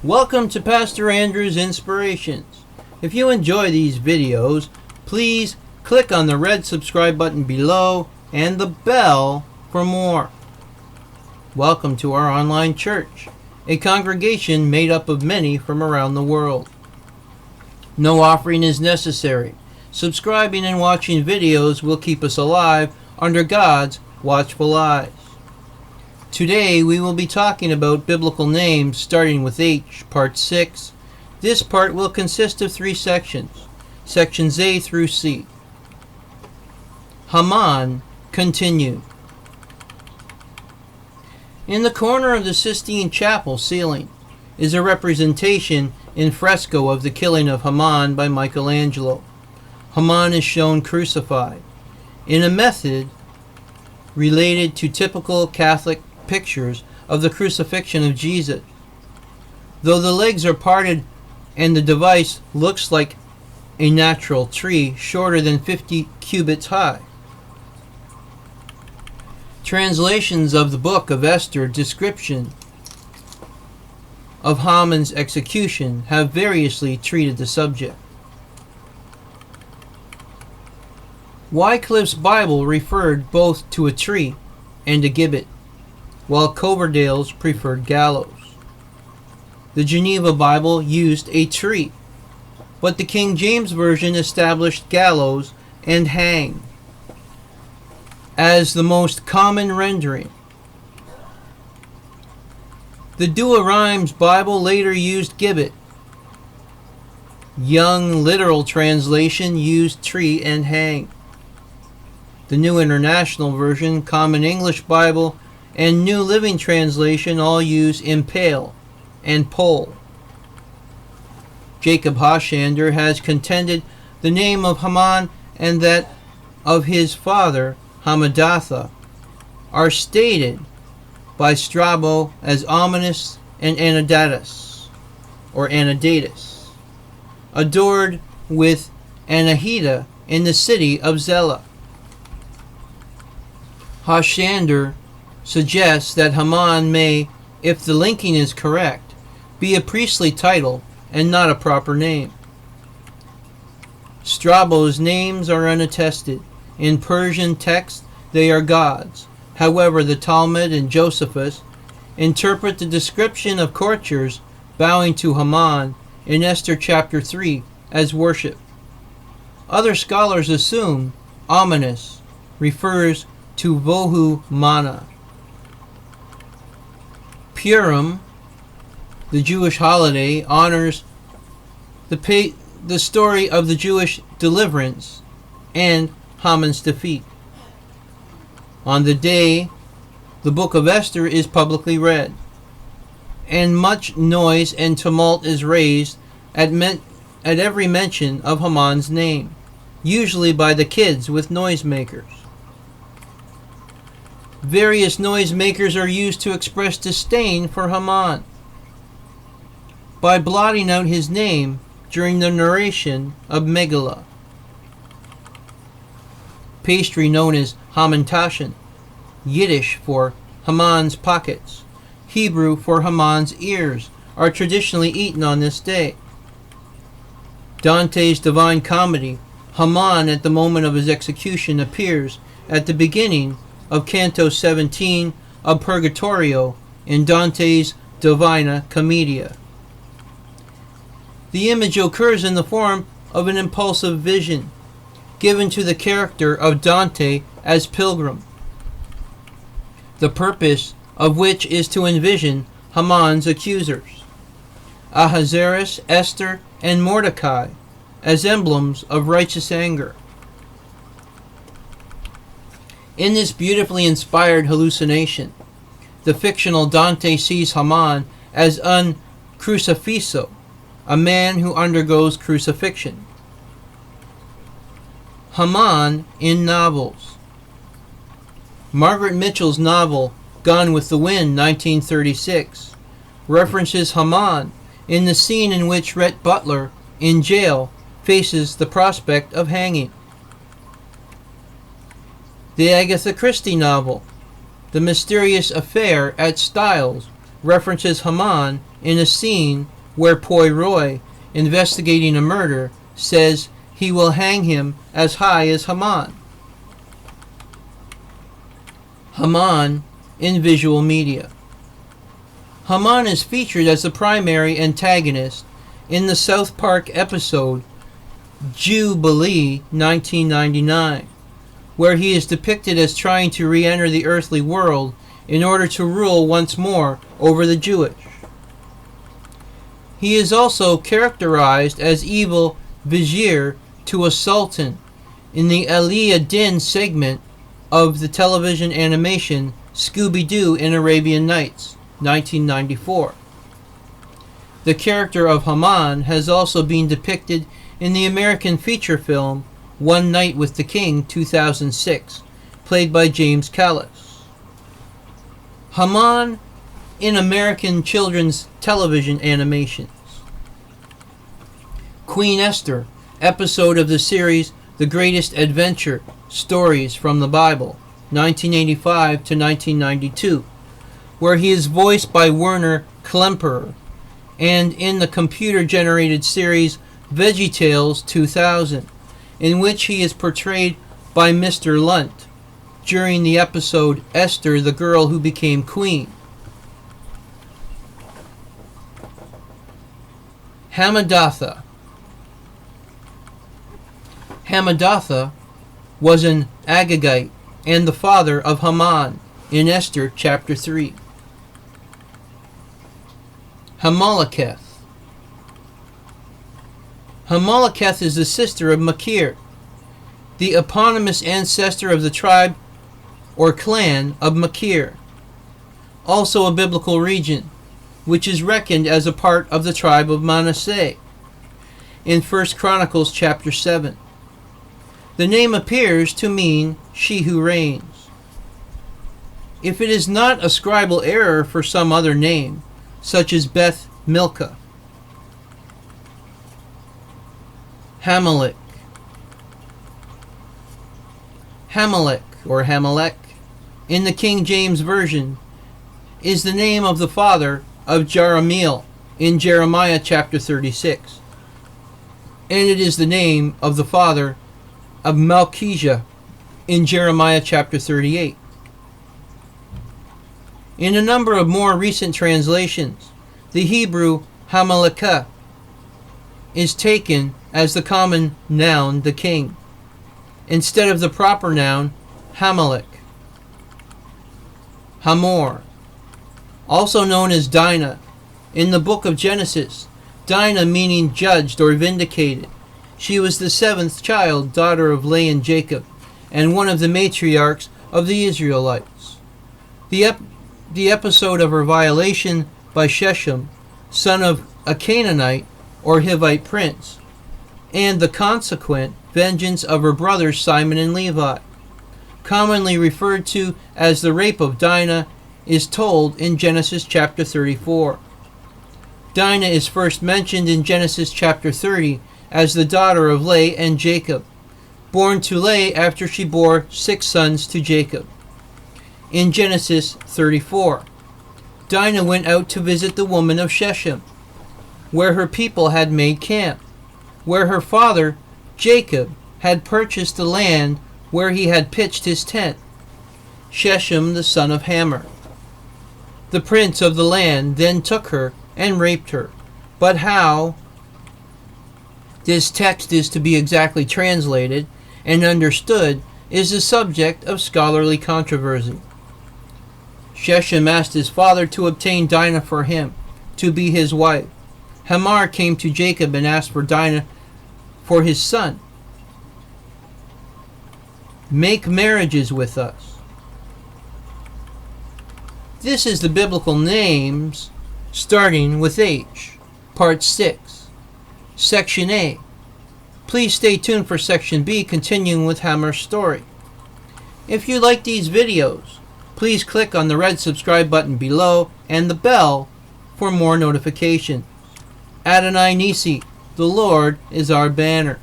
Welcome to Pastor Andrew's Inspirations. If you enjoy these videos, please click on the red subscribe button below and the bell for more. Welcome to our online church, a congregation made up of many from around the world. No offering is necessary. Subscribing and watching videos will keep us alive under God's watchful eyes. Today we will be talking about biblical names starting with H, part 6. This part will consist of 3 sections, sections A through C. Haman continued. In the corner of the Sistine Chapel ceiling is a representation in fresco of the killing of Haman by Michelangelo. Haman is shown crucified in a method related to typical Catholic pictures of the crucifixion of Jesus. Though the legs are parted and the device looks like a natural tree shorter than 50 cubits high. Translations of the book of Esther description of Haman's execution have variously treated the subject. Wycliffe's Bible referred both to a tree and a gibbet, while Coverdale's preferred gallows. The Geneva Bible used a tree, but the King James Version established gallows and hang as the most common rendering. The Douay-Rheims Bible later used gibbet. Young Literal Translation used tree and hang. The New International Version, Common English Bible, and New Living Translation all use impale and pole. Jacob Hoshander has contended the name of Haman and that of his father, Hamadatha, are stated by Strabo as ominous and Anadatus, adored with Anahita in the city of Zela. Hoshander suggests that Haman may, if the linking is correct, be a priestly title and not a proper name. Strabo's names are unattested. In Persian text, they are gods. However, the Talmud and Josephus interpret the description of courtiers bowing to Haman in Esther chapter 3 as worship. Other scholars assume ominous refers to Vohu Mana. Purim, the Jewish holiday, honors the story of the Jewish deliverance and Haman's defeat. On the day the book of Esther is publicly read, and much noise and tumult is raised at every mention of Haman's name, usually by the kids with noisemakers. Various noisemakers are used to express disdain for Haman by blotting out his name during the narration of Megillah. Pastry known as Hamantashen, Yiddish for Haman's pockets, Hebrew for Haman's ears, are traditionally eaten on this day. Dante's Divine Comedy, Haman at the moment of his execution appears at the beginning of Canto 17 of Purgatorio in Dante's Divina Commedia. The image occurs in the form of an impulsive vision given to the character of Dante as pilgrim, the purpose of which is to envision Haman's accusers, Ahasuerus, Esther, and Mordecai, as emblems of righteous anger. In this beautifully inspired hallucination, the fictional Dante sees Haman as un crucifisso, a man who undergoes crucifixion. Haman in novels. Margaret Mitchell's novel Gone with the Wind, 1936, references Haman in the scene in which Rhett Butler, in jail, faces the prospect of hanging. The Agatha Christie novel, The Mysterious Affair at Styles, references Haman in a scene where Poirot, investigating a murder, says he will hang him as high as Haman. Haman in visual media. Haman is featured as the primary antagonist in the South Park episode Jubilee 1999, where he is depicted as trying to re-enter the earthly world in order to rule once more over the Jewish. He is also characterized as evil vizier to a sultan in the Ali ad-Din segment of the television animation Scooby-Doo in Arabian Nights, 1994. The character of Haman has also been depicted in the American feature film One Night with the King, 2006, played by James Callis. Haman in American children's television animations. Queen Esther, episode of the series The Greatest Adventure, Stories from the Bible, 1985 to 1992, where he is voiced by Werner Klemperer, and in the computer-generated series VeggieTales 2000, in which he is portrayed by Mr. Lunt during the episode Esther, the Girl Who Became Queen. Hamadatha. Hamadatha was an Agagite and the father of Haman in Esther chapter 3. Hamaleketh. Hamaleketh is the sister of Makir, the eponymous ancestor of the tribe or clan of Makir, also a biblical region, which is reckoned as a part of the tribe of Manasseh in 1 Chronicles chapter 7. The name appears to mean she who reigns. If it is not a scribal error for some other name, such as Beth Milcah. Hamalek. Hamalek, or Hamalek, in the King James Version, is the name of the father of Jerahmeel in Jeremiah chapter 36. And it is the name of the father of Malchijah in Jeremiah chapter 38. In a number of more recent translations, the Hebrew Hamalekah is taken as the common noun, the king, instead of the proper noun, Hamalek. Hamor, also known as Dinah, in the book of Genesis, Dinah meaning judged or vindicated. She was the seventh child, daughter of Leah and Jacob, and one of the matriarchs of the Israelites. The episode of her violation by Shechem, son of a Canaanite or Hivite prince, and the consequent vengeance of her brothers Simon and Levi, commonly referred to as the rape of Dinah, is told in Genesis chapter 34. Dinah is first mentioned in Genesis chapter 30 as the daughter of Leah and Jacob, born to Leah after she bore 6 sons to Jacob. In Genesis 34, Dinah went out to visit the woman of Shechem, where her people had made camp, where her father Jacob had purchased the land where he had pitched his tent. Shechem, the son of Hamor, the prince of the land, then took her and raped her. But how this text is to be exactly translated and understood is the subject of scholarly controversy. Shechem asked his father to obtain Dinah for him, to be his wife. Hamor came to Jacob and asked for Dinah for his son. Make marriages with us. This is the biblical names starting with H, Part 6, Section A. Please stay tuned for Section B, continuing with Hamor's story. If you like these videos, please click on the red subscribe button below and the bell for more notifications. Adonai Nisi, the Lord is our banner.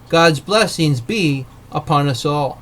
God's blessings be upon us all.